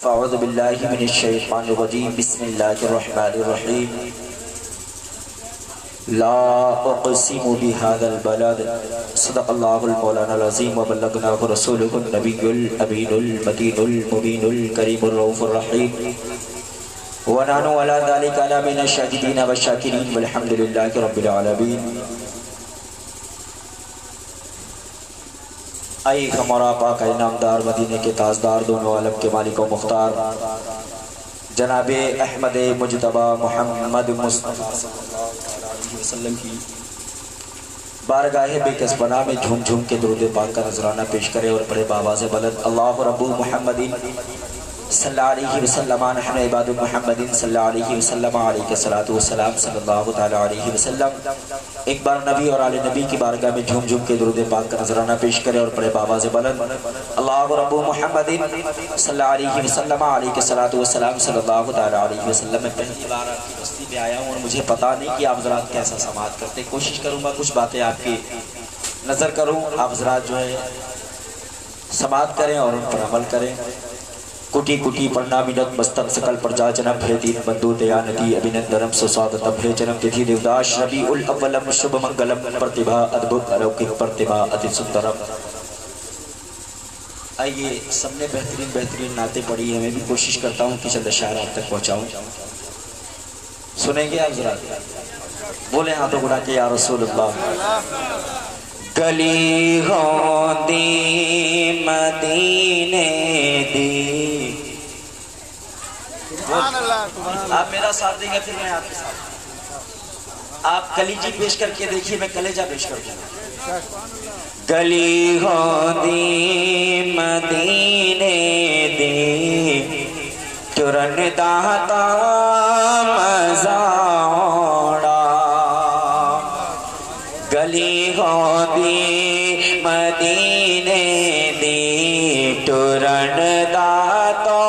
اعوذ باللہ من الشیطان الرجیم بسم اللہ الرحمن الرحیم لا اقسم بهذا البلد صدق اللہ المولانا العظیم وبلغناہ رسولہ النبی الامین المتین المبین الکریم الرؤوف الرحیم ونحن على ذلك من الشاهدین والشاکرین والحمد للہ رب العالمین۔ آئی ہمارا پاک نامدار مدینے کے تاجدار دونوں عالم کے مالک و مختار جناب احمد مجتبی محمد مصطفیٰ صلی اللہ علیہ وسلم کی بارگاہ بے کس بنا میں جھوم جھوم کے درود پاک کا نذرانہ پیش کرے اور پڑھے بآواز بلند اللہ رب محمد صلی اللہ علیہ وسلم نحن عباد محمد صلی اللہ علیہ وسلم علیہ الصلوۃ والسلام صلی اللہ تعالی علیہ وسلم۔ ایک بار نبی اور آل نبی کی بارگاہ میں جھوم جھوم کے درود پاک کا نذرانہ پیش کرے اور پڑھے بآواز بلند اللہ رب محمد صلی اللہ علیہ وسلم علیہ الصلوۃ والسلام صلی اللہ تعالی علیہ وسلم۔ میں پہلی بار آپ کی بستی میں آیا ہوں اور مجھے پتہ نہیں کہ آپ حضرات کیسا سماعت کرتے، کوشش کروں گا کچھ باتیں آپ کی نظر کروں، آپ حضرات جو ہے سماعت کریں اور ان پر عمل کریں۔ کوٹی کوٹی پرنا منت مستق سکل پرجا جنم ہے دین بندو دیا ندی ابھینندنم سوسواگتم ہے جنم تتھی دیوداش ربیع الاولم شبھ منگلم پرتبھا ادبھت الوکک پرتبھا اتی سندرم۔ آئیے سب نے بہترین بہترین نعتیں پڑھی ہیں، میں بھی کوشش کرتا ہوں کہ چند اشعار آپ تک پہنچاؤں۔ سنیں گے آپ ذرا بولیں ہاتھوں اڑا کے یا رسول اللہ۔ گلی ہوندی مدینے دی، آپ میرا ساتھ دیں گے پھر میں آپ کے ساتھ، آپ کلیجی پیش کر کے دیکھیے، میں کلیجہ پیش کر دوں۔ گلی ہوندی مدینے دی ترن داتا مزا گلی ہوندی مدینے دی ٹرن دا تو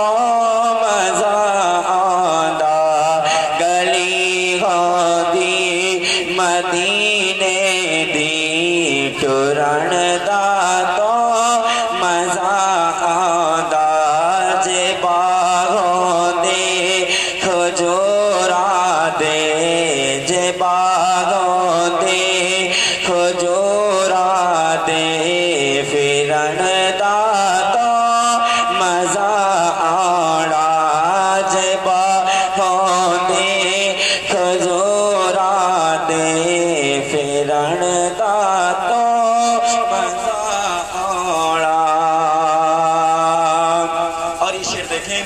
مزا آندا، گلی ہوندی مدینے دی ٹرن دا تو مزا آندا، جے باغوں دے کھجورا دے، جے باغوں دے کھجورا دے پھرن دا تو مزا آڑا، جے باغوں دے کھجورا دے پھرن دا تو مزا آڑا۔ اور یہ شعر دیکھیں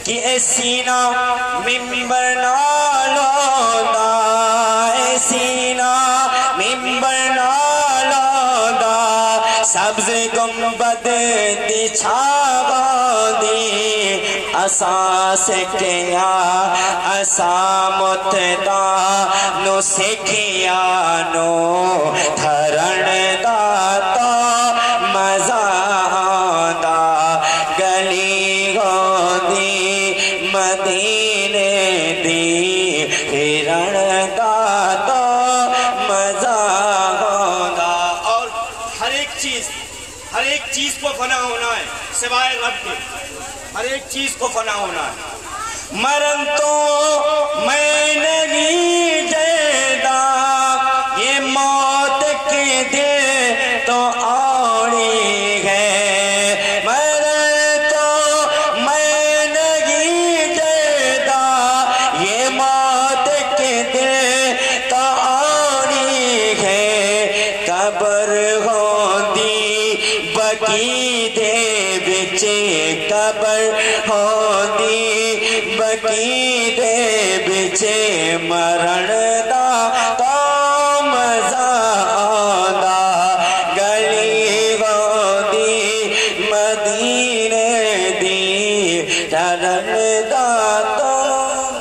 کہ اے سینہ ممبر نالو دا، اے سینہ ممبر نالو دا، سبز گنبد دی چھاواں دی، اساں سکھیا اساں متدا نو سکھیا نو دھرن دا تو مزا آندا، گلی ہوندی مدینے دی پھرن دا تو مزا آندا۔ اور ہر ایک چیز کو فنا ہونا ہے سوائے رب کے، ہر ایک چیز کو فنا ہونا ہے۔ مرن تو میں نہیں جیدا، یہ موت کے دے تو آڑی ہے، مرن تو میں نہیں جیدا، یہ موت کے دے تو آڑی ہے، قبر ہوندی بقی دے بچ، قبر ہوندی بقی دے بچ، مرن دا تو مزا آندا، گلی ہوندی مدینے دی ٹرن دا تو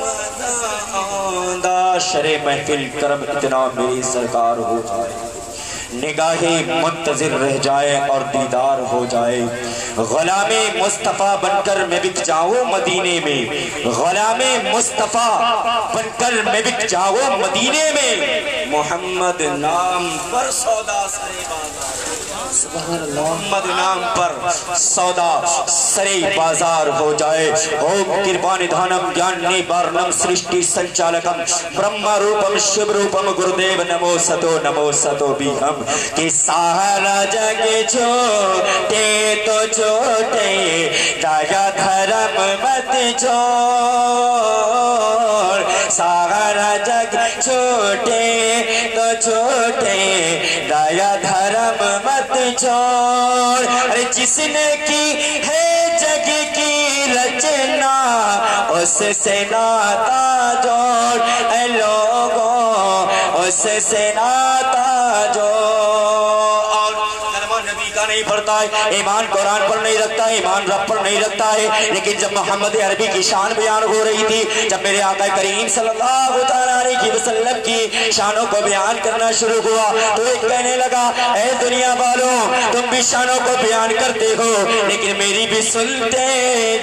مزا آندا۔ شرع محفل کرم اتنا میری سرکار ہو جائے، نگاہیں منتظر رہ جائے اور دیدار ہو جائے، غلام مصطفیٰ بن کر میں بک جاؤں مدینے میں، غلام مصطفیٰ بن کر میں بک جاؤں مدینے میں، محمد نام پر سودا سرے بازار۔ محمد نام پر سودا سری بازار ہو جائے. اوم کرپانی دھانم گیانی بارنم سرشٹی سنچالکم برہما روپم شیو روپم گردیو نمو ستو بیہم. کہ سارا جگ چھوٹے تو چھوٹے دایا دھرم مت چھوڑ. سارا جگ چھوٹے تو چھوٹے دایا دھرم مت چھوڑ. ارے جس نے کی ہے جگ کی رچنا اس سے ناتا جوڑ. اے لوگوں اس سے ناتا جوڑ. اور کلمہ نبی کا نہیں پڑھتا ہے, ایمان قرآن پر نہیں رکھتا ہے, ایمان رب پر نہیں رکھتا ہے. لیکن جب محمد عربی کی شان بیان ہو رہی تھی, جب میرے آقا کریم صلی اللہ علیہ وسلم کی شانوں کو بیان کرنا شروع ہوا, تو ایک کہنے لگا اے دنیا والوں تم بھی شانوں کو بیان کرتے ہو لیکن میری بھی سنتے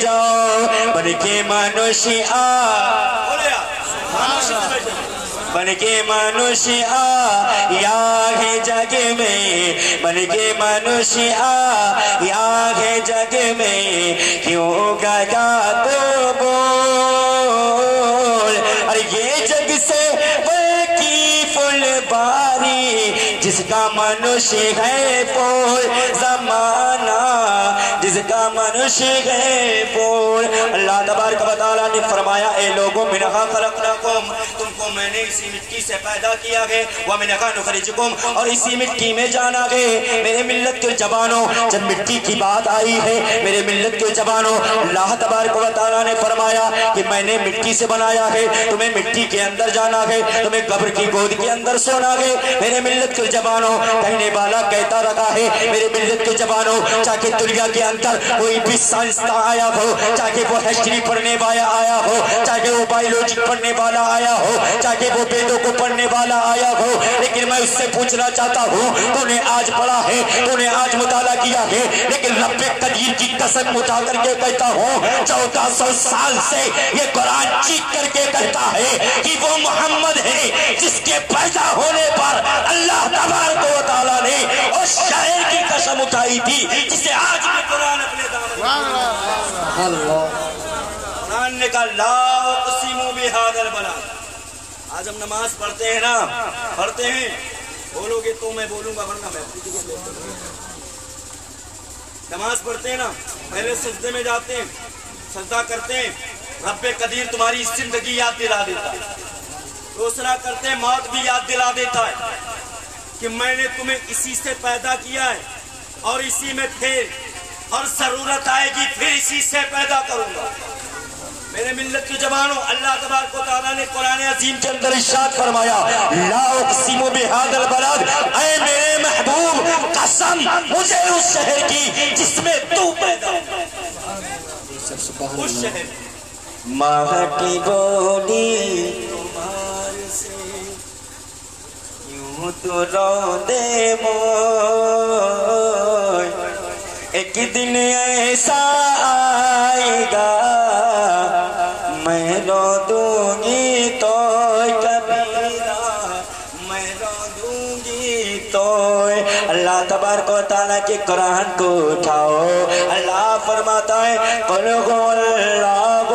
جاؤ. بن کے منوشی بن کے منوشی آیا ہے جگ میں, بن کے منوشی آیا ہے جگ میں, کیوں گیا تو بول. اور یہ جگ سے کی فل باری جس کا منوشی ہے پول زمانہ, جس کا منوشی ہے پول. اللہ تبارک و تعالیٰ نے فرمایا اے لوگوں منہا خلقناکم, تم کو میں نے اسی مٹی سے پیدا کیا ہے, ومنہا نخرجکم, اور اسی مٹی میں جانا گئے. میرے ملت کے جوانوں جب مٹی کی بات آئی ہے, میرے ملت کے جوانوں اللہ تبارک و تعالیٰ نے فرمایا کہ میں نے مٹی سے بنایا ہے, تمہیں مٹی کے اندر جانا ہے, تمہیں قبر کی گود کے اندر سونا ہے. میرے ملت کے جوانوں کہنے والا کہتا رہا ہے میرے ملت کے جوانوں چاہے دنیا کے اندر کوئی بھی سائنسداں آیا ہو, چاہے وہ ہسٹری پڑھنے والا آیا ہو, چاہے وہ بایولوجی پڑھنے والا آیا ہو, چاہے وہ ویدوں کو پڑھنے والا آیا ہو, لیکن میں اس سے پوچھنا چاہتا ہوں تو نے آج پڑھا ہے, تو نے آج مطالعہ کیا ہے, لیکن رب قدیر کی قسم اٹھا کر کے کہتا ہوں 1400 سال سے یہ قرآن چیخ کر کے کہتا ہے کہ وہ محمد ہے جس کے پیدا ہونے پر اللہ تبارک و تعالیٰ نے اس شاعر کی قسم اٹھائی تھی جسے آج بھی قرآن اپنے دامن میں. قرآن نے کہا لا اقسم بہذا البلد. آج ہم نماز پڑھتے ہیں نا, پڑھتے ہیں, بولو گے تو میں بولوں گا ورنہ میں. نماز پڑھتے ہیں نا, پہلے سجدے میں جاتے ہیں, سجدہ کرتے ہیں, رب قدیر تمہاری زندگی یاد دلا دیتا ہے. دوسرا کرتے ہیں موت بھی یاد دلا دیتا ہے کہ میں نے تمہیں اسی سے پیدا کیا ہے اور اسی میں پھر اور ضرورت آئے گی پھر اسی سے پیدا کروں گا. میرے ملت کے جوانوں اللہ تبارک و تعالیٰ نے قرآن عظیم کے اندر ارشاد فرمایا لا اقسم بہذا البلد, اے میرے محبوب قسم مجھے اس شہر کی جس میں تو پیدا اس شہر. ماں کی بولی تمہارے سے یوں تو رو دے موئے, ایک دن ایسا آئے گا میں رو دوں گی تو کبیرہ, میں رو دوں گی تو. اللہ تبارک و تعالیٰ کے قرآن کو اٹھاؤ. اللہ فرماتا ہے قل هو اللہ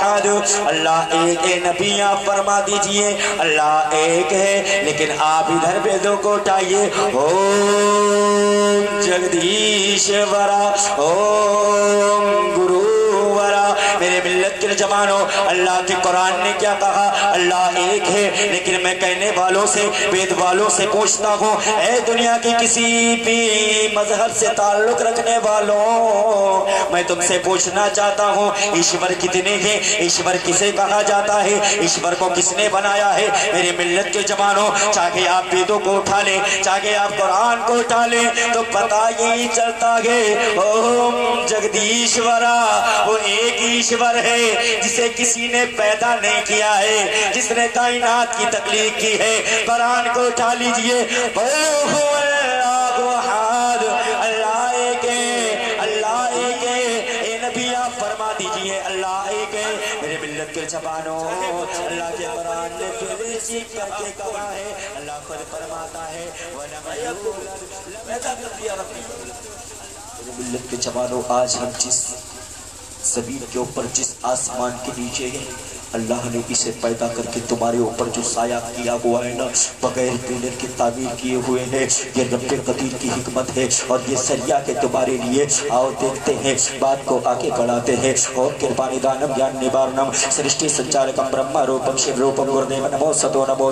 احد, اللہ ایک ہے. نبی آپ فرما دیجئے اللہ ایک ہے, لیکن آپ ادھر ویدوں کو اٹھائیے اوم جگدیشورا اوم گروورا. میرے ملت کے جوانوں اللہ کے قرآن نے کیا کہا, اللہ ایک ہے, لیکن میں کہنے والوں سے وید والوں سے پوچھتا ہوں اے دنیا کی کسی بھی مذہب سے تعلق رکھنے والوں, میں تم سے پوچھنا چاہتا ہوں ایشور کتنے ہیں, ایشور کسے کہا جاتا ہے, ایشور کو کس نے بنایا ہے. میرے ملت کے جوانوں چاہے آپ ویدوں کو اٹھا لیں, چاہے آپ قرآن کو اٹھا لیں, تو پتہ یہی چلتا ہے اوم جگدیشورا وہ ایک ایشور ہے جسے کسی نے پیدا نہیں کیا ہے, جس نے کائنات کی تخلیق کی ہے. قرآن کو اٹھا لیجئے اللہ ایک ہے, اللہ ایک ہے. اے نبی آپ فرما دیجئے اللہ ایک ہے میرے ملت کے زبانوں اللہ کے قرآن نے پھر سیکھ کر کے کہا ہے اللہ خود فرماتا ہے پیدا کر دیا ربی میرے ملت کے زبانوں آج ہم جس زمین کے اوپر جس آسمان کے نیچے ہے اللہ نے اسے پیدا کر کے تمہارے اوپر جو سایہ کیا ہوا ہے نا بغیر پلر کے تعمیر کیے ہوئے ہیں یہ رب قدیر کی حکمت ہے اور یہ سریا کے تمہارے لیے آؤ دیکھتے ہیں بات کو آگے بڑھاتے ہیں اور کرپانی دانم جان نبارنم سرشٹی سنچارکم برہما روپم شیو روپم گردیو نمو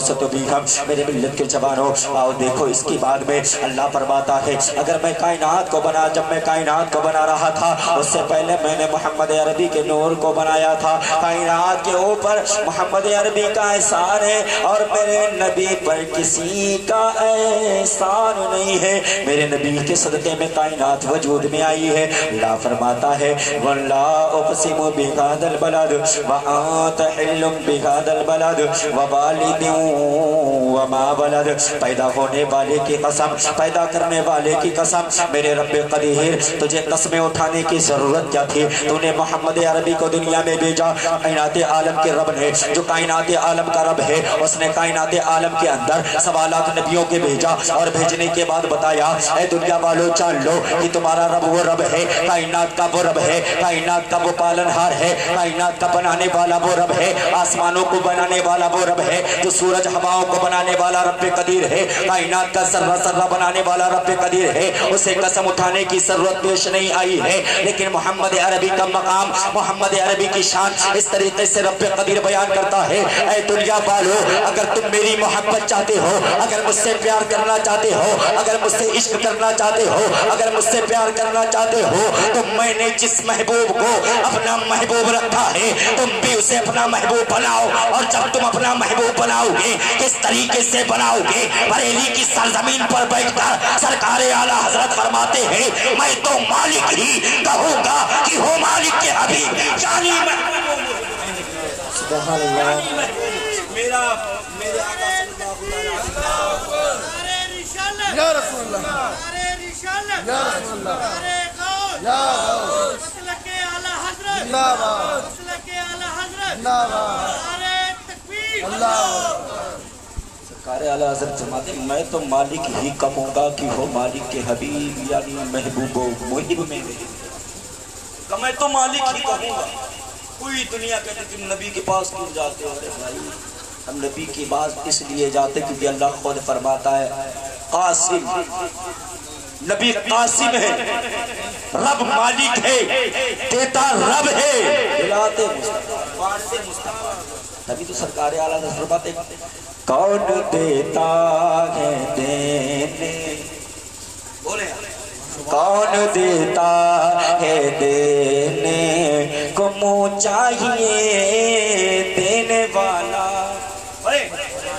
ستو بیہم میرے ملت کے زبانوں آؤ دیکھو اس کی بعد میں اللہ فرماتا ہے اگر میں کائنات کو بنا جب میں کائنات کو بنا رہا تھا اس سے پہلے میں نے محمد عربی کے نور کو بنایا تھا کائنات کے اوپر محمد عربی کا احسان ہے اور میرے نبی پر کسی کا احسان نہیں ہے میرے نبی کے صدقے میں کائنات وجود میں آئی ہے اللہ فرماتا ہے وَاللَّهُ أُقْسِمُ بِهَذَا الْبَلَدِ وَأَنْتَ حِلٌّ بِهَذَا الْبَلَدِ وَوَالِدٍ وَمَا وَلَدَ پیدا ہونے والے کی قسم پیدا کرنے والے کی قسم میرے رب قدیر تجھے قسمیں اٹھانے کی ضرورت کیا تھی تو نے محمد عربی کو دنیا میں بھیجا کائنات عالم کے رب نے جو کائنات عالم کا رب ہے اس نے کائنات عالم کے اندر سوالات نبیوں کے بھیجا اور بھیجنے کے بعد بتایا اے دنیا والو جان لو کہ تمہارا رب وہ رب ہے کائنات کا وہ رب ہے کائنات کا وہ پالنہار ہے کائنات کا بنانے والا وہ رب ہے آسمانوں کو بنانے والا وہ رب ہے جو سورج ہواؤں کو بنانے والا رب قدیر ہے کائنات کا ذرہ ذرہ بنانے والا رب قدیر ہے اسے قسم اٹھانے کی ضرورت پیش نہیں آئی ہے لیکن محمد عربی کا مقام محمد عربی کی شان اس طریقے سے رب قدیر بیان کرتا ہے اے دنیا والو اگر تم میری محبت چاہتے ہو اگر مجھ سے پیار کرنا چاہتے ہو اگر مجھ سے عشق کرنا چاہتے ہو اگر مجھ سے پیار کرنا چاہتے ہو تو میں نے جس محبوب کو اپنا محبوب رکھا ہے تم بھی اسے اپنا محبوب بناؤ اور جب تم اپنا محبوب بناؤ گے کس طریقے سے بناؤ گے بریلی کی سرزمین پر بیٹھ کر سرکار اعلیٰ حضرت فرماتے ہیں میں تو مالک ہی کہوں گا کہ ہو مالک کے حبیب جانی سبحان اللہ میرا میرے آقا صلی اللہ علیہ وسلم یا رسول اللہ یا رسول اللہ یا غوث مسلک اعلی حضرت زندہ باد مسلک اعلی حضرت زندہ باد تکبیر اللہ سرکار اعلی حضرت فرماتے ہیں میں تو مالک ہی کہوں گا کہ ہو مالک کے حبیب یعنی محبوب و محب میں کہ میں تو مالک ہی کہوں گا کوئی دنیا کہتے تم نبی کے پاس کیوں جاتے ہو بھائی ہم نبی کی بات اس لیے جاتے کیونکہ اللہ خود فرماتا ہے قاسم نبی قاسم ہے رب مالک ہے دیتا رب ہے دلاتے مصطفیٰ نبی تو سرکار اعلیٰ سے فرماتے کون دیتا ہے دینے بولے کون دیتا ہے دینے کو منہ چاہیے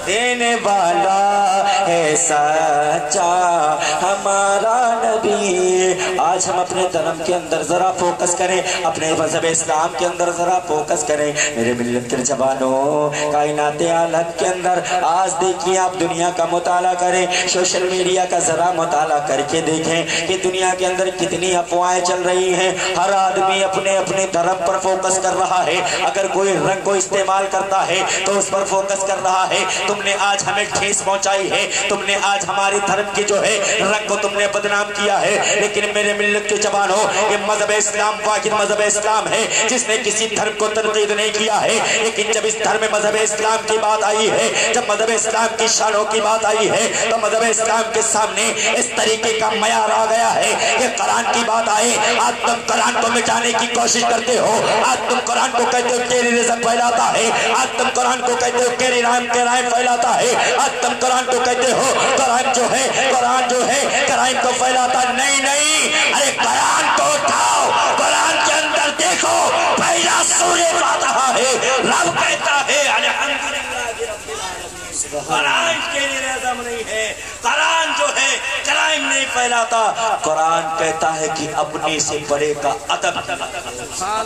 دینے والا ہے سچا ہمارا نبی آج ہم اپنے دھرم کے اندر ذرا فوکس کریں اپنے مذہب اسلام کے اندر ذرا فوکس کریں میرے ملت کے جوانوں کائنات عالم کے اندر آج دیکھیں آپ دنیا کا مطالعہ کریں سوشل میڈیا کا ذرا مطالعہ کر کے دیکھیں کہ دنیا کے اندر کتنی افواہیں چل رہی ہیں ہر آدمی اپنے اپنے دھرم پر فوکس کر رہا ہے اگر کوئی رنگ کو استعمال کرتا ہے تو اس پر فوکس کر رہا ہے تم نے آج ہمیں ٹھیس پہنچائی ہے تم نے آج ہماری دھرم کی جو ہے رنگ کو تم نے بدنام کیا ہے لیکن میرے ملت کے جوانوں یہ مذہب اسلام واحد مذہب اسلام ہے جس نے کسی دھرم کو تنقید نہیں کیا ہے لیکن جب اس دھرم مذہب اسلام کی بات آئی ہے جب مذہب اسلام کی شانوں کی بات آئی ہے تو مذہب اسلام کے سامنے اس طریقے کا معیار آ گیا ہے کہ قرآن کی بات آئے آج تم قرآن کو مٹانے کی کوشش کرتے ہو آج تم قرآن کو کہتے ہو ٹیررزم پھیلاتا ہے آج تم قرآن کو کہتے ہو کرائم پھیلاتا ہے آج تم قرآن کو کہتے ہو قرآن جو ہے کرائم کو پھیلاتا نہیں ارے قرآن کو اٹھاؤ قرآن کے اندر دیکھو پہلا سورہ فاتحہ ہے رب کہتا ہے الحمدللہ قرآن کے لیے رزم نہیں ہے قرآن جو ہے کرائم نہیں نہیں پھیلاتا. قرآن کہتا ہے کہ اپنے سے بڑے کا ادب کیا کرو,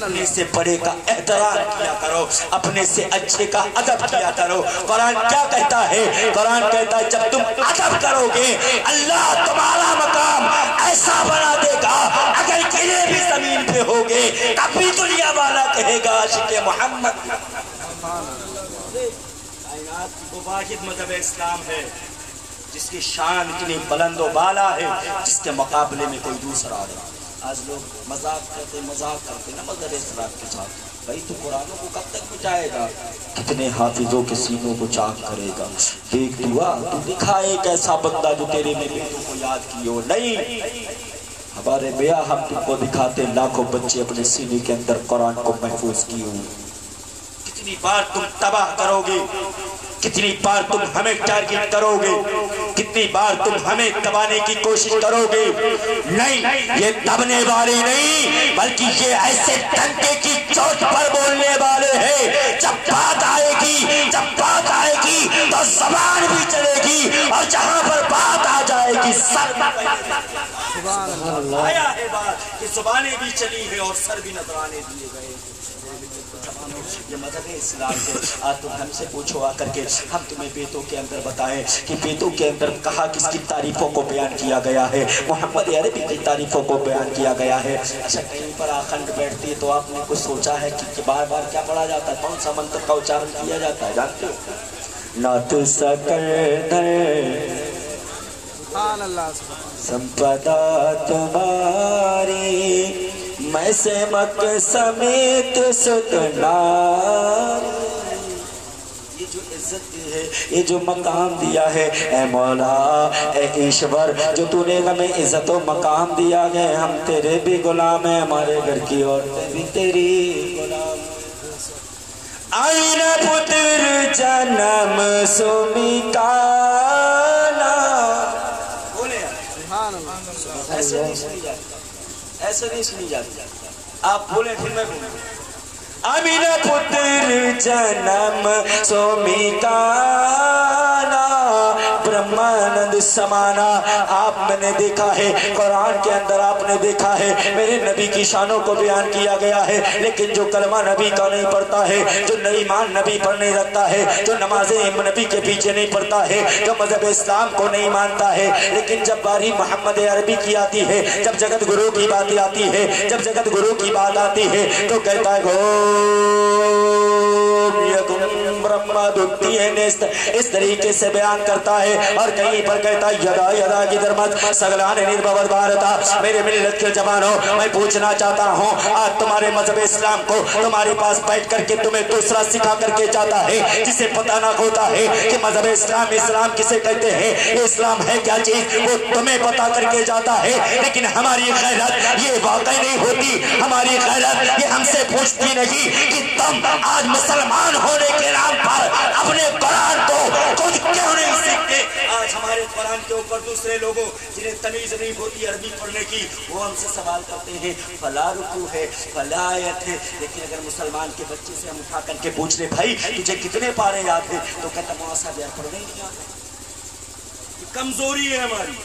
اپنے سے بڑے کا احترام کیا کرو, اپنے سے اچھے کا ادب کیا کرو. قرآن کیا کہتا ہے؟ قرآن کہتا ہے جب تم ادب کرو گے اللہ تمہارا مقام ایسا بنا دے گا, اگر گرے بھی زمین پہ ہوگے تب بھی دنیا والا کہے گا عاشق محمد. کائنات کی وہ واحد مذہب اسلام ہے جس کی شان اتنی بلند و بالا ہے جس کے مقابلے میں کوئی دوسرا نہیں. آج لوگ مذاق کرتے نا مذہب اسلام کے ساتھ. بھائی تو قرآنوں کو کب تک مٹائے گا؟ کتنے حافظوں کے سینوں کو چاک کرے گا. دیکھ دعا تو دکھائے ایک ایسا بندہ جو تیرے میں بیٹوں کو یاد کی ہو. نہیں, ہمارے بیا ہم تم کو دکھاتے لاکھوں بچے اپنے سینے کے اندر قرآن کو محفوظ کیے ہوئے. کتنی بار تم تباہ کرو گے, کتنی بار تم ہمیں ٹارگٹ کرو گے, کتنی بار تم ہمیں دبانے کی کوشش کرو گے. نہیں, یہ دبنے والے نہیں بلکہ یہ ایسے ڈنکے کی چوٹ پر بولنے والے ہیں. جب بات آئے گی تو زبان بھی چلے گی, اور جہاں پر بات آ جائے گی سر آیا ہے بات کہ زبانیں بھی چلی ہے اور سر بھی نذرانے دیے گئے. یہ مذہب اسلام ہے. آج تم ہم سے پوچھو آ کر کے, ہم تمہیں بیتوں کے اندر بتائیں کہ بیتوں کے اندر کہاں کس کی تعریفوں کو بیان کیا گیا ہے. محمد عربی کی تعریفوں کو بیان کیا گیا ہے. اچھا, کہیں پر آخنڈ بیٹھتی ہے تو آپ نے کچھ سوچا ہے کہ بار بار کیا پڑھا جاتا ہے, کون سا منتر کا اچارن کیا جاتا ہے جانتے ہو؟ نعت سکردر سمپدا تمہاری میں سمک سمیت ستنا. یہ جو عزت ہے, یہ جو مقام دیا ہے, اے مولا اے ایشور, جو تو نے ہمیں عزت و مقام دیا ہے, ہم تیرے بھی غلام ہیں, ہمارے گھر کی عورتیں بھی تیری غلام. آئین پتر جنم سمیکانا. ایسے نہیں سنی جاتی, ایسے نہیں سنی جاتی. آپ بولیں پھر میں بولوں. امین پتر جنم سومیکانا برہمانند سمانا. آپ میں نے دیکھا ہے قرآن کے اندر, آپ نے دیکھا ہے میرے نبی کی شانوں کو بیان کیا گیا ہے, لیکن جو کلمہ نبی کا نہیں پڑھتا ہے, جو ایمان نبی پر نہیں رکھتا ہے, جو نمازیں نبی کے پیچھے نہیں پڑھتا ہے, جو مذہب اسلام کو نہیں مانتا ہے, لیکن جب باری محمد عربی کی آتی ہے, جب جگت گرو کی بات آتی ہے, جب جگت گرو کی بات آتی ہے تو کہتا ہے اس طریقے سے بیان کرتا ہے. اور کہیں پر کہتا ہے یدا یدا کی درمت سگلان نربھوت بھارتا. میرے ملت کے جوانوں, میں پوچھنا چاہتا ہوں, آج تمہارے مذہب اسلام کو تمہارے پاس بیٹھ کر کے تمہیں دوسرا سکھا کر کے جاتا ہے جسے پتہ نہ ہوتا ہے کہ مذہب اسلام کسے کہتے ہیں, اسلام ہے کیا چیز, وہ تمہیں پتہ کر کے جاتا ہے. لیکن ہماری غیرت یہ واقع نہیں ہوتی, ہماری غیرت یہ ہم سے پوچھتی نہیں کہ تم آج مسلمان ہونے کے نام پر اپنے قرآن کو خود کیوں نہیں سیکھتے. آج ہمارے قرآن کے اوپر دوسرے لوگوں جنہیں تمیز نہیں ہوتی عربی پڑھنے کی, وہ ہم سے سوال کرتے ہیں فلا رکوع ہے, فلا آیت ہے. لیکن اگر مسلمان کے بچے سے ہم اٹھا کر کے پوچھ لیں بھائی تجھے کتنے پارے یاد ہیں, تو کہتا معاصر بیان پڑھنے نہیں آتا. کمزوری ہے ہماری.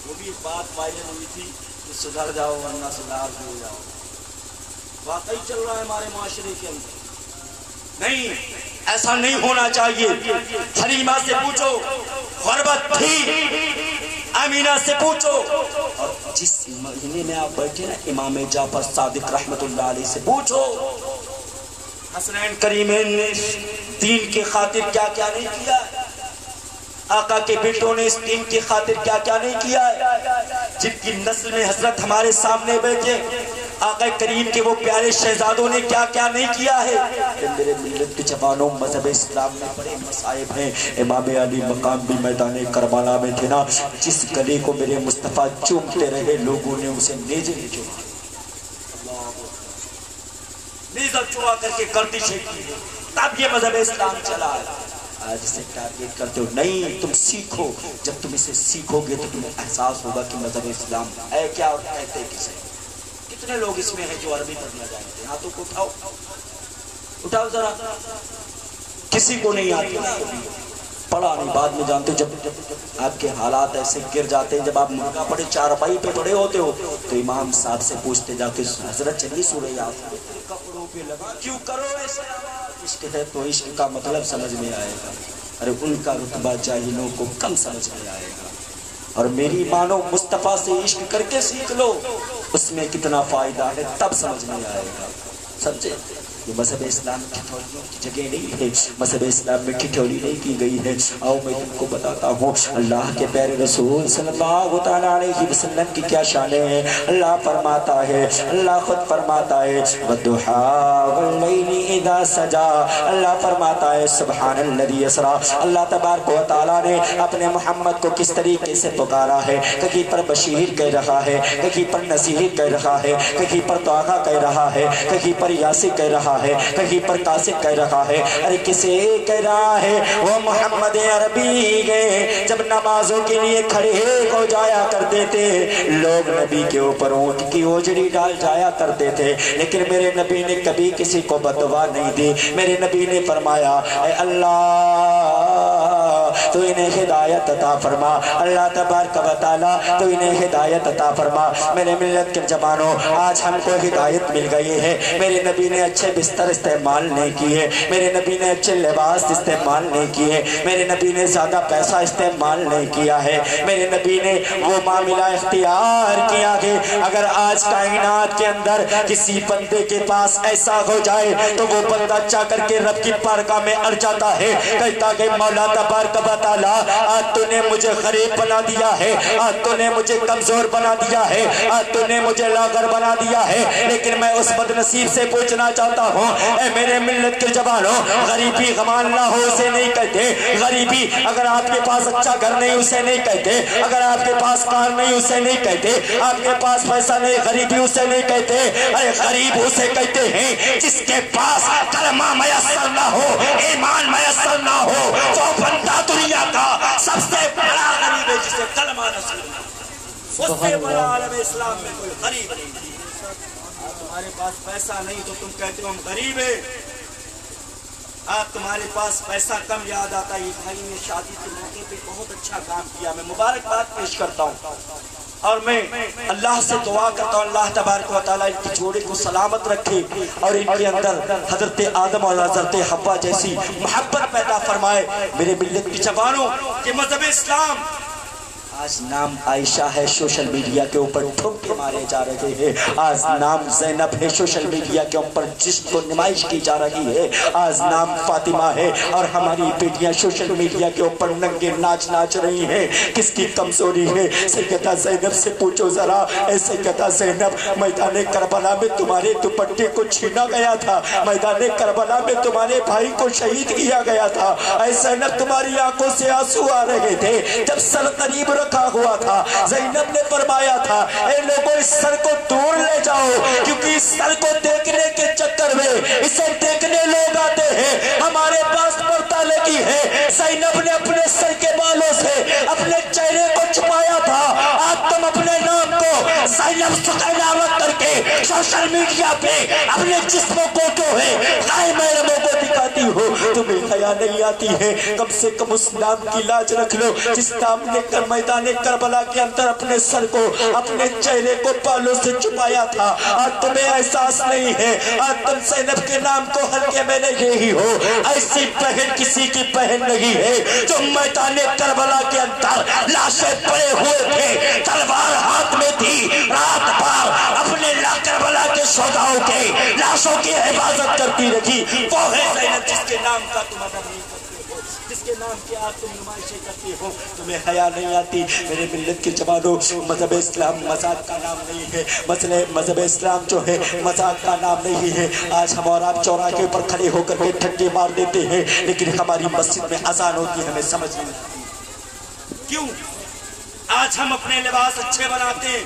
وہ بھی ایک بات وائرل ہوئی تھی کہ سدھر جاؤ ورنہ سدھار ہو جاؤ. واقعی چل رہا ہے ہمارے معاشرے کے اندر. نہیں, ایسا نہیں ہونا چاہیے. حلیمہ سے پوچھو, غربت تھی, امینہ سے پوچھو, اور جس مہینے میں آپ بیٹھے نا امام جعفر صادق رحمت اللہ علیہ سے پوچھو, حسنین کریمین نے دین کی خاطر کیا کیا نہیں کیا, آقا کے بیٹوں نے اس دین کی خاطر کیا کیا نہیں کیا ہے. جن کی نسل میں حضرت ہمارے سامنے بیٹھے, آقا کریم کے وہ پیارے شہزادوں نے کیا کیا نہیں کیا ہے. کہ میرے ملت کے جوانوں, مذہب اسلام میں بڑے مصائب ہیں. امام علی مقام بھی میدان کربلا میں تھے نا, جس گلے کو میرے مصطفیٰ چومتے رہے لوگوں نے اسے نیزے نہیں چوما, نیزہ چوا کر کے گردشیں کی, تب یہ مذہب اسلام چلا ہے. آج اسے ٹارگیٹ کرتے ہو. نہیں, تم سیکھو. جب تم اسے سیکھو گے تو تمہیں احساس ہوگا کہ مذہب اسلام ہے کیا اور کہتے کسے. کتنے لوگ اس میں ہیں جو عربی پڑھنا جانتے ہیں, ہاتھوں کو اٹھاؤ ذرا. کسی کو نہیں آتی. پڑھا نہیں، بعد میں جانتے جب آپ کے حالات ایسے گر جاتے ہیں، جب آپ مرغا پڑے چارپائی پہ پڑے ہوتے ہو تو امام صاحب سے پوچھتے جا کے حضرت چلیے سورہ یاسین کپڑوں پہ لگا کیوں کرو ایسے؟ عشق ہے تو عشق کا مطلب سمجھ میں آئے گا، ارے ان کا رتبہ جاہلوں کو کم سمجھ میں آئے گا۔ اور میری مانو مصطفیٰ سے عشق کر کے سیکھ لو، اس میں کتنا فائدہ ہے تب سمجھ میں آئے گا۔ سمجھے؟ یہ مذہب اسلام ٹھٹولیوں کی جگہ نہیں ہے، مذہب اسلام میں ٹھٹولی نہیں کی گئی ہے۔ آؤ میں تم کو بتاتا ہوں اللہ کے پیارے رسول صلی اللہ تعالیٰ علیہ وسلم کی کیا شانیں ہیں۔ اللہ فرماتا ہے، اللہ خود فرماتا ہے وَالضُّحَىٰ وَاللَّيْلِ إِذَا سَجَىٰ، اللہ فرماتا ہے سبحان الذی اسریٰ۔ اللہ تبارک و تعالیٰ نے اپنے محمد کو کس طریقے سے پکارا ہے، کہیں پر بشیر کہہ رہا ہے، کہیں پر نذیر کہہ رہا ہے، کہیں پر طٰہٰ کہہ رہا ہے، کہیں پر یاسین کہہ رہا ہے، کہیں پر قاسم کہہ رہا ہے، ارے کسے کہہ رہا ہے؟ وہ محمد عربی گئے جب نمازوں کے لیے کھڑے ہو جایا کرتے تھے، لوگ نبی کے اوپر اونٹ کی اوجڑی ڈال جایا کرتے تھے، لیکن میرے نبی نے کبھی کسی کو بددعا نہیں دی۔ میرے نبی نے فرمایا اے اللہ تو انہیں ہدایت عطا فرما، اللہ تبارک و تعالیٰ تو انہیں ہدایت عطا فرما۔ میرے ملت کے جوانوں آج ہم کو ہدایت مل گئی ہے، میرے نبی نے اچھے بستر استعمال نہیں کیے، میرے نبی نے اچھے لباس استعمال نہیں کیے، میرے نبی نے زیادہ پیسہ استعمال نہیں کیا ہے، میرے نبی نے وہ معاملہ اختیار کیا کہ اگر آج کائنات کے اندر کسی بندے کے پاس ایسا ہو جائے تو وہ بندہ چاہ کر کے رب کی بارگاہ میں اڑ جاتا ہے، کہتا کہ مولا تبارک و تعالیٰ آج تو نے مجھے غریب بنا دیا ہے، آج تو نے مجھے کمزور بنا دیا ہے، آج تو نے مجھے لاغر بنا دیا ہے، لیکن میں اس بد نصیب سے پوچھنا چاہتا ہوں اے میرے ملت کے جوانوں، غریبی غمان نہ ہو اسے نہیں کہتے، غریبی اگر آپ کے پاس اچھا گھر نہیں اسے نہیں کہتے، اگر آپ کے پاس کار نہیں اسے نہیں کہتے، آپ کے پاس پیسہ نہیں غریبی اسے نہیں کہتے، ارے غریب اسے کہتے ہیں جس کے پاس کلمہ میسر نہ ہو، ایمان میسر نہ ہو، وہ بندہ دنیا کا سب سے بڑا غریب ہے جسے کلمہ نصیب نہ ہو۔ اس سے بڑا عالم اسلام میں کوئی غریب نہیں۔ تمہارے پاس پیسہ نہیں تو تم کہتے ہو ہم غریب ہیں، آپ تمہارے پاس پیسہ کم یاد آتا ہے۔ یہ بھائی نے شادی کے موقع پہ بہت اچھا کام کیا، میں مبارکباد پیش کرتا ہوں اور میں اللہ سے دعا کرتا ہوں اللہ تبارک و تعالیٰ ان کی جوڑے کو سلامت رکھے اور ان کے اندر حضرت آدم اور حضرت حوا جیسی محبت پیدا فرمائے۔ میرے ملت کی جوانوں کہ مذہب اسلام آج نام عائشہ ہے، سوشل میڈیا کے اوپر ٹھپکے مارے جا رہے ہیں، آج نام زینب ہے، سوشل میڈیا کے اوپر جسم کو نمائش کی جا رہی ہے، آج نام فاطمہ ہے اور ہماری بیٹیاں سوشل میڈیا کے اوپر ننگے ناچ رہی ہیں۔ کس کی کمزوری ہے؟ سیدہ زینب سے پوچھو ذرا، اے سیدہ زینب میدان کربلا میں تمہارے دوپٹے کو چھینا گیا تھا، میدان کربلا میں تمہارے بھائی کو شہید کیا گیا تھا، اے زینب تمہاری آنکھوں سے آنسو آ رہے تھے جب سر قریب رکھا ہوا تھا۔ زینب نے فرمایا تھا اے لوگوں اس سر کو دور لے جاؤ، کیونکہ اس سر کو دیکھنے کے چکر میں اسے دیکھنے لوگ آتے ہیں، ہمارے پاس پردہ لگی ہے۔ زینب نے اپنے سر کے بالوں سے اپنے چہرے کو چھپایا تھا، آج تم اپنے نام کو زینب سکینہ رکھ کر کے سوشل میڈیا پہ اپنے جسموں کو جو ہے غائب محرموں کو دکھاتی ہو، تمہیں حیا نہیں آتی ہے؟ کم سے کم اس نام کی لاج رکھ لو جس نام نے کر میدان کربلا کے اندر اپنے سر کو اپنے چہرے کو بالوں سے چھپایا تھا۔ آج تمہیں احساس نہیں ہے، آج تم زینب کے نام کو ہلکے میں نہیں ہی ہو۔ ایسی بہن کسی کی بہن نہیں ہے جو میدان کربلا کے اندر لاشیں پڑے ہوئے تھے، تلوار ہاتھ میں تھی، رات بھر اپنے کربلا کے شہداؤں کے لاشوں کی حفاظت کرتی رہی۔ وہ ہے زینب جس کے نام کا تم ادب نہیں کرتے ہو، جس کے نام کی آج تم نمائشیں کرتے ہو، تمہیں حیا نہیں آتی۔ میرے ملت کے جوانوں مذہب اسلام مذاق کا نام نہیں ہے، مذہب اسلام جو ہے مذاق کا نام نہیں ہے۔ آج ہم اور آپ چوراہے کے اوپر کھڑے ہو کر کے ٹھٹے مار دیتے ہیں، لیکن ہماری مسجد میں اذان ہوتی ہے ہمیں سمجھ نہیں آتی کیوں؟ آج ہم اپنے لباس اچھے بناتے ہیں،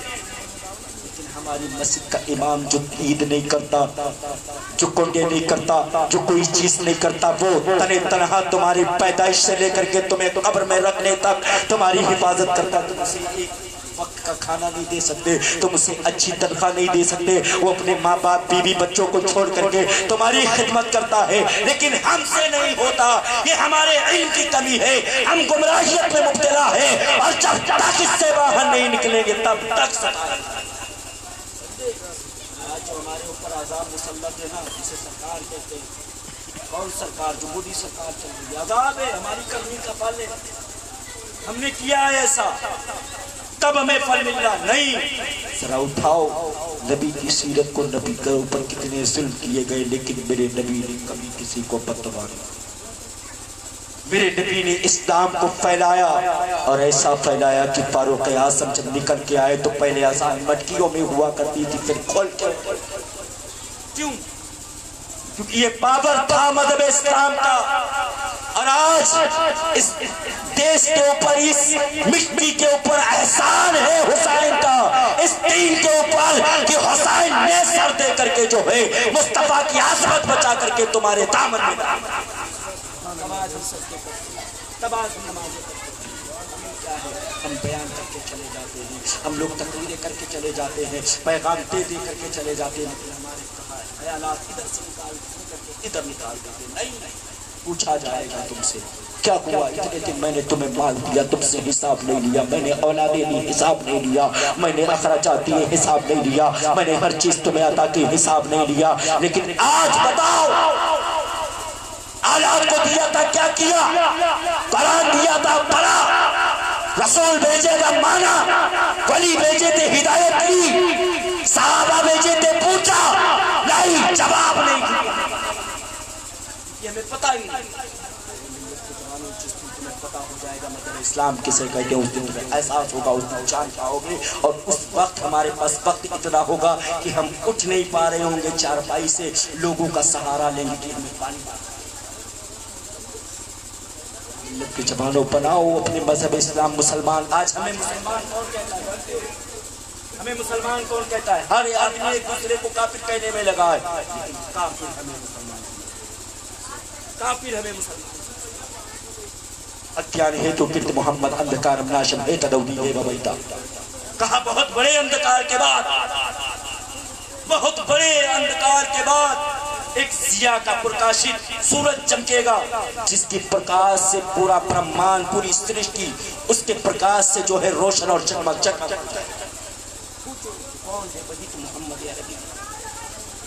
ہماری مسجد کا امام جو عید نہیں کرتا، جو کنڈے نہیں کرتا، جو کوئی چیز نہیں کرتا، وہ تنے تنہا تمہاری پیدائش سے لے کر کے تمہیں قبر میں رکھنے تک تمہاری حفاظت کرتا۔ تم اسے ایک وقت کا کھانا نہیں دے سکتے، تم اسے اچھی تنخواہ نہیں دے سکتے، وہ اپنے ماں باپ بیوی بچوں کو چھوڑ کر کے تمہاری خدمت کرتا ہے، لیکن ہم سے نہیں ہوتا۔ یہ ہمارے علم کی کمی ہے، ہم گمراہیت میں مبتلا ہے، اور جب تک اس سے باہر نہیں نکلیں گے تب تک ستائیں گے۔ آج جو ہمارے اوپر عذاب مسلط ہے نا، جسے سرکار کہتے ہیں، کون سرکار؟ جو مودی سرکار چل رہی ہے، عذاب ہے ہماری کرنی کا پھل ہے۔ ہم نے کیا ہے ایسا تب ہمیں پھل مل رہا نہیں۔ ذرا اٹھاؤ نبی کی سیرت کو، نبی کے اوپر کتنے ظلم کیے گئے، لیکن میرے نبی نے کبھی کسی کو بددعا نہیں۔ میرے نبی نے اسلام کو پھیلایا، اور ایسا پھیلایا کہ فاروق اعظم جب نکل کے آئے تو پہلے اذان مٹکیوں میں ہوا کرتی تھی، پھر کھول کے۔ کیوں؟ کیونکہ یہ پاور تھا مذہب اسلام کا۔ اور آج اس دیش کے اوپر، اس مٹی کے اوپر احسان ہے حسین کا، اس دین کے اوپر کہ حسین نے سر دے کر کے جو ہے مصطفیٰ کی عظمت بچا کر کے تمہارے دامن میں ڈالا۔ ہم بیان کر کے چلے جاتے ہیں، ہم لوگ تقریریں کر کے چلے جاتے ہیں، پیغام دے کر کے چلے جاتے ہیں، لیکن ہمارے خیالات ادھر سے نکال کر کے ادھر نکال دیتے ہیں۔ نہیں، پوچھا جائے گا تم سے کیا ہوا اتنے دن میں نے تمہیں مال دیا، تم سے حساب نہیں لیا، میں نے اولادیں دی حساب نہیں لیا، میں نے اخراجات دیے حساب نہیں لیا، میں نے ہر چیز تمہیں عطا کی حساب نہیں لیا، لیکن آج بتاؤ آلات کو دیا تھا کیا کیا؟ قرآن دیا تھا پڑھا، رسول بھیجے گا مانا، ولی بھیجے تھے ہدایت کی، صحابہ بھیجے تھے پوچھا نہیں، جواب نہیں دیا۔ یہ ہمیں پتہ ہی نہیں۔ جس دن تمہیں پتہ ہو جائے گا مطلب اسلام کسے کہتے ہیں، اس دن تمہیں احساس ہوگا، اس دن جان پاؤ گے، اور اس وقت ہمارے پاس وقت اتنا ہوگا کہ ہم اٹھ نہیں پا رہے ہوں گے چارپائی سے، لوگوں کا سہارا لیں گے کہ ہمیں پانی ملت کے جوانوں بناؤ اپنے مذہب اسلام۔ مسلمان آج ہمیں مسلمان کون کہتا ہے؟ ہمیں مسلمان کون کہتا ہے؟ ہر آدمی ایک دوسرے کو کافر کہنے میں لگا ہے، لیکن کافر ہمیں مسلمان، کافر ہمیں مسلمان۔ اکیان ہے تو کرت محمد اندھکارم ناشم ہے تدودی ہے ببیتا۔ کہا بہت بڑے اندھکار کے بعد، بہت بڑے اندھکار کے بعد ایک ضیاء کا پرکاشت سورج چمکے گا، جس کی پرکاش سے پورا برہمان، پوری سرشٹی اس کے پرکاش سے جو ہے روشن اور چمک چمک۔ کون ہے؟ وہی تو محمد عربی۔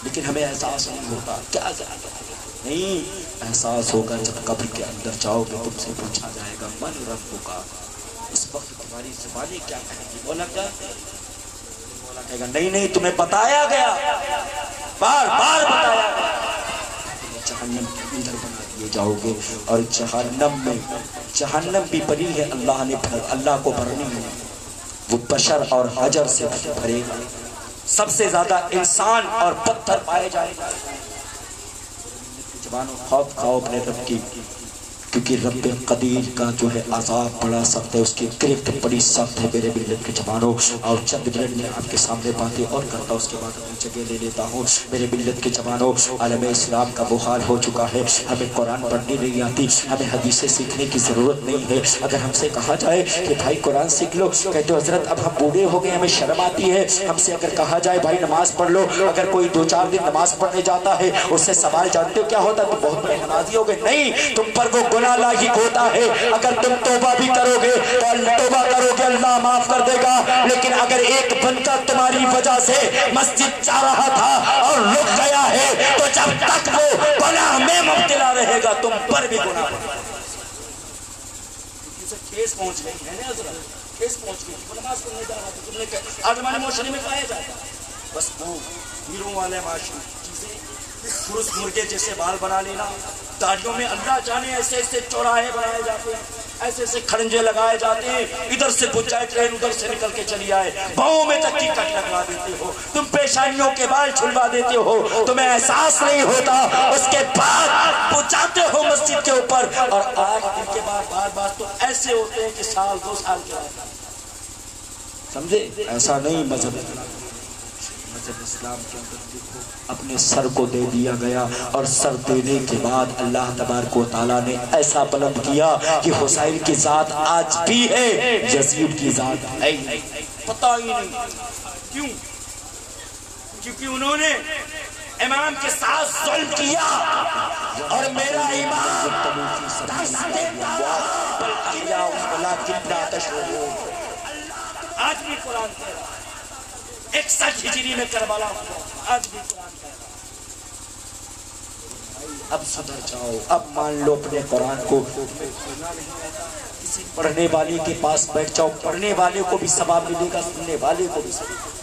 لیکن ہمیں احساس نہیں ہوتا، کیا زیادہ نہیں احساس ہوگا جب قبر کے اندر جاؤ گے، تم سے پوچھا جائے گا من ربک، اس وقت تمہاری زبانیں کیا کہیں گی؟ مولا کیا مولا کہے گا نہیں تمہیں بتایا گیا، بار بار بتایا گیا، جہنم کے اندر بنا دیے جاؤ گے، اور جہنم بھی بنی ہے اللہ نے، اللہ کو بھرنی ہے، وہ بشر اور حجر سے بھرے گا، سب سے زیادہ انسان اور پتھر پائے جائے گا۔ جوانوں خوف کھاؤ اپنے رب کی، کیونکہ رب قدیر کا جو ہے عذاب بڑا سخت ہے، اس کی گرفت بڑی سخت ہے میرے ملت کے جوانوں۔ اور چند منٹ میں آپ کے سامنے باتیں اور کرتا ہوں، اس کے بعد اپنی جگہ لے لیتا ہوں۔ میرے ملت کے جوانوں، عالم اسلام کا بحال ہو چکا ہے، ہمیں قرآن پڑھنی نہیں آتی، ہمیں حدیثیں سیکھنے کی ضرورت نہیں ہے۔ اگر ہم سے کہا جائے کہ بھائی قرآن سیکھ لو، کہتے ہو حضرت اب ہم بوڑھے ہو گئے، ہمیں شرم آتی ہے۔ ہم سے اگر کہا جائے بھائی نماز پڑھ لو، اگر کوئی 2-4 دن نماز پڑھنے جاتا ہے، اس سے سوال جانتے ہو کیا ہوتا ہے؟ تو بہت بڑے نمازی ہو گئے۔ نہیں، تم پر وہ گناہ لاحق ہوتا ہے، اگر تم توبہ بھی کرو گے تو اللہ معاف کر دے گا، لیکن اگر ایک بندہ تمہاری وجہ سے مسجد جا رہا تھا اور رک گیا ہے، تو جب تک وہ گناہ میں مبتلا رہے گا تم پر بھی گناہ پڑے گا۔ کیس پہنچ گئی ہے نا حضرت، کیس پہنچ گئی، وہ نماز پڑھنے جا رہا تھا، تم نے کہا آج ہمارے معاشرے میں پایا جاتا ہے بس وہ ہیروں والے معاشرے چیزیں، درست مرغے جیسے بال بنا لینا، داڑھیوں میں اللہ جانے ایسے ایسے چوراہے بنائے جاتے ہیں، ایسے ایسے کھڑنجے لگائے جاتے ہیں، ادھر سے بجائے ٹرین ادھر سے نکل کے چلی آئے، باؤں میں تک کی کٹ لگوا دیتے ہو، تم پیشانیوں کے بال چھلوا دیتے ہو، تمہیں احساس نہیں ہوتا، اس کے بعد پہنچاتے ہو مسجد کے اوپر، اور آج دن کے بعد بار بار تو ایسے ہوتے ہیں کہ 1-2 سال کے بعد، سمجھے؟ ایسا نہیں مذہب اسلام کے اندر دیکھو اپنے سر کو دے دیا گیا، اور سر دینے کے بعد اللہ تبارک و تعالیٰ نے ایسا بلند کیا کہ حسین کی ذات آج بھی ہے، یزید کی ذات ہے، پتہ ہی نہیں. کیوں؟ کیونکہ انہوں نے امام کے ساتھ ظلم کیا اور میرا امام آج بھی قرآن کہہ رہا 61 ہجری میں کربلا ہوا. آج بھی قرآن کہہ رہا. اب سدھر جاؤ, اب مان لو اپنے قرآن کو. کسی پڑھنے والے کے پاس بیٹھ جاؤ, پڑھنے والے کو بھی ثواب ملے گا, سننے والے کو بھی ثواب.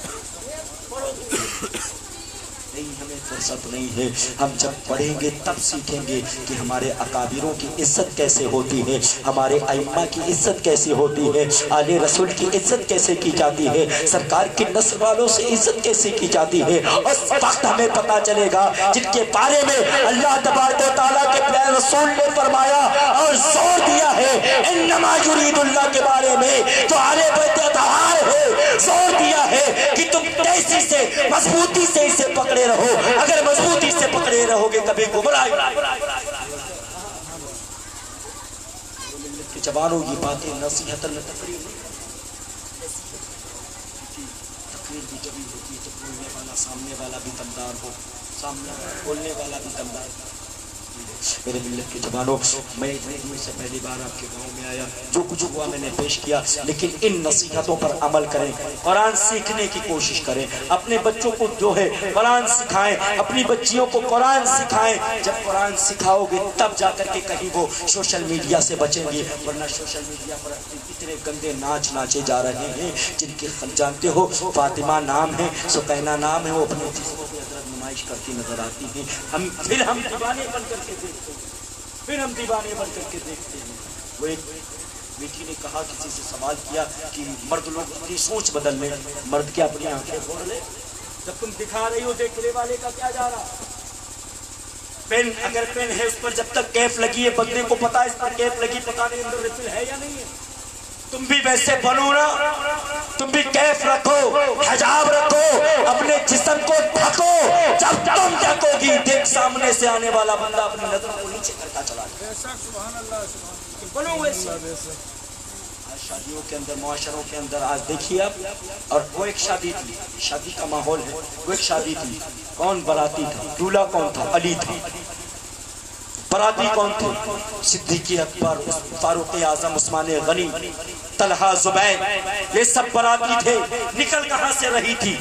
نہیں, ہمیں فرصت نہیں ہے. ہم جب پڑھیں گے تب سیکھیں گے کہ ہمارے اکابروں کی عزت کیسے ہوتی ہے, ہمارے ائمہ کی عزت کیسے ہوتی ہے, آل رسول کی عزت کیسے کی جاتی ہے, سرکار کی نسل والوں سے عزت کیسے کی جاتی ہے. اس وقت ہمیں پتا چلے گا جن کے بارے میں اللہ تبارک و تعالیٰ کے پیارے رسول نے فرمایا اور زور دیا ہے, انما یرید اللہ کے بارے میں جو آل بیت اطہار ہے, زور دیا ہے کہ تم تیزی سے مضبوطی سے اسے پکڑے رہو. اگر مضبوطی سے پکڑے رہو گے کبھی گمراہ کہ جوانوں یہ باتیں نصیحت میں تقریر بھی جبھی ہوتی ہے جب بولنے والا سامنے والا بھی دمدار ہو, سامنے بولنے والا بھی دمدار ہو. میرے ملت کے جوانوں, میں اتنے سے پہلی بار آپ کے گاؤں میں آیا, جو کچھ ہوا میں نے پیش کیا, لیکن ان نصیحتوں پر عمل کریں, قرآن سیکھنے کی کوشش کریں, اپنے بچوں کو جو ہے قرآن سکھائیں, اپنی بچیوں کو قرآن سکھائیں. جب قرآن سکھاؤ گے تب جا کر کے کہیں وہ سوشل میڈیا سے بچیں گے, ورنہ سوشل میڈیا پر اتنے گندے ناچ ناچے جا رہے ہیں جن کے جانتے ہو فاطمہ نام ہے, سکینہ نام ہے, وہ اپنے جسموں کی حضرت نمائش کرتی نظر آتی ہیں. پھر ہم دیوانے بن کر کے دیکھتے ہیں, پھر ہم دیوانے بن کر کے دیکھتے ہیں. وہ ایک بیٹی نے کہا, کسی سے سوال کیا کہ مرد لوگ اپنی سوچ بدل لیں, مرد کیا اپنی آنکھیں پھوڑ لیں؟ جب تم دکھا رہی ہو دیکھنے والے کا کیا جا رہا. پین, اگر پین ہے اس پر جب تک کیف لگی ہے, بندے کو پتا اس پر کیف لگی, پتا نہیں اندر ریفل ہے یا نہیں ہے. تم بھی ویسے بنو نا, تم بھی کیف رکھو, حجاب رکھو, اپنے جسم کو ڈھکو. جب تم ڈھکو گی دیکھ سامنے سے آنے والا بندہ اپنی نظر کو نیچے کرتا چلا جائے. بنو ویسے. شادیوں کے اندر, معاشروں کے اندر آج دیکھیے آپ, اور وہ ایک شادی تھی, شادی کا ماحول ہے, وہ ایک شادی تھی. کون براتی تھا؟ دولہا کون تھا؟ علی تھا. براتی کون تھے؟ صدیق اکبر, فاروق اعظم, عثمان غنی, طلحہ, زبیر, یہ سب براتی تھے. نکل کہاں سے رہی تھی؟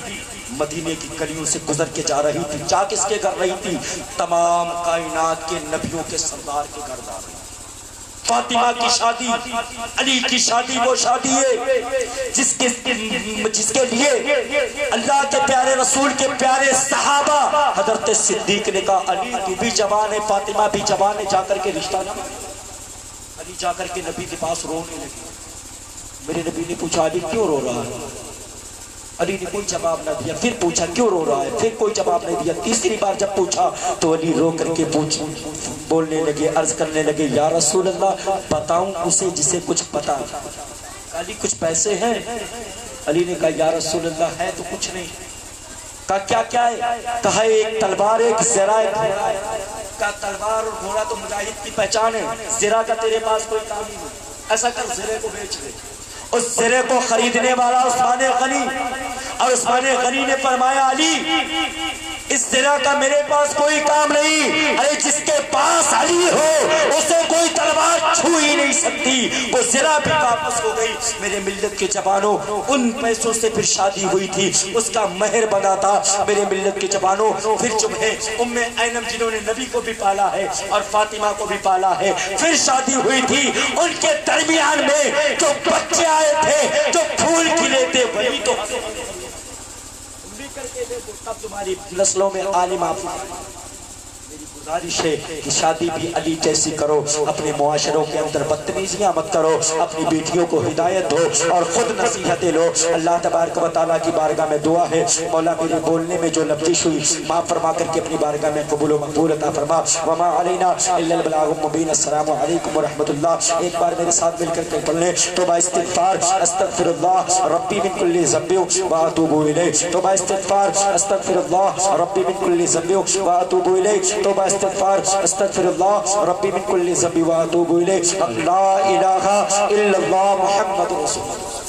مدینے کی گلیوں سے گزر کے جا رہی تھی. جا کس کے گھر رہی تھی؟ تمام کائنات کے نبیوں کے سردار کے گھر جا رہی. فاطمہ کی شادی, علی کی شادی وہ شادی ہے جس کے لیے اللہ کے پیارے رسول کے پیارے صحابہ, حضرت صدیق نے کہا علی تو بھی جوان ہے, فاطمہ بھی جوان ہے, جا کر کے رشتہ نہ. علی جا کر کے نبی کے پاس رونے لگے. میرے نبی نے پوچھا علی کیوں رو رہا ہے؟ علی نے کوئی جواب نہ دیا. پھر پوچھا کیوں رو رہا ہے؟ پھر کوئی جواب نہیں دیا. تیسری بار جب پوچھا تو علی رو کر کے بولنے لگے, عرض کرنے لگے, یا رسول اللہ بتاؤں اسے جسے کچھ پتا. علی کچھ پیسے ہیں؟ علی نے کہا یا رسول اللہ ہے تو کچھ نہیں. کہا کیا کیا ہے؟ کہا ایک تلوار, ایک زرہ, ایک گھوڑا ہے. کہا تلوار اور گھوڑا تو مجاہد کی پہچان ہے, زرہ کا تیرے پاس کوئی کام نہیں. ایسا کر زرے کو بیچ دے. اس زرے کو خریدنے والا عثمان غنی, اور عثمان غنی نے فرمایا علی اس زرہ کا میرے پاس کوئی کام نہیں. ارے جس کے پاس علی ہو اسے کوئی تلوار چھو ہی نہیں سکتی. وہ زرہ بھی واپس ہو گئی. میرے ملت کے جوانوں, ان پیسوں سے پھر شادی ہوئی تھی, اس کا مہر بنا تھا. میرے ملت کے جوانوں, پھر جو ہے ام اینم جنہوں نے نبی کو بھی پالا ہے اور فاطمہ کو بھی پالا ہے, پھر شادی ہوئی تھی. ان کے درمیان میں جو بچے آئے تھے, جو پھول کھلے تھے, وہی تو کر کے دیکھو تب تمہاری نسلوں میں عالم آپ. میری گزارش ہے کہ شادی بھی علی جیسی کرو, اپنے معاشروں کے اندر بدتمیزیاں مت کرو, اپنی بیٹیوں کو ہدایت دو اور خود نصیحتیں لو. اللہ تبارک و تعالیٰ کی بارگاہ میں دعا ہے, مولا میرے بولنے میں جو لفظ ہوئی معاف فرما کر کے اپنی بارگاہ میں قبول و مقبول عطا فرما. وما علینا الا البلاغ المبین. السلام علیکم ورحمۃ اللہ. ایک بار میرے ساتھ مل کر کے پڑھ لیں توبہ استغفار. استغفر اللہ ربی من کل ذنب واتوب الیہ. توبہ استغفار. استغفر اللہ ربی من کل ذنب واتوب الیہ. توبہ استغفار. استغفر اللہ ربی من کل ذنب واتوب الیہ. لا الہ الا اللہ محمد رسول اللہ.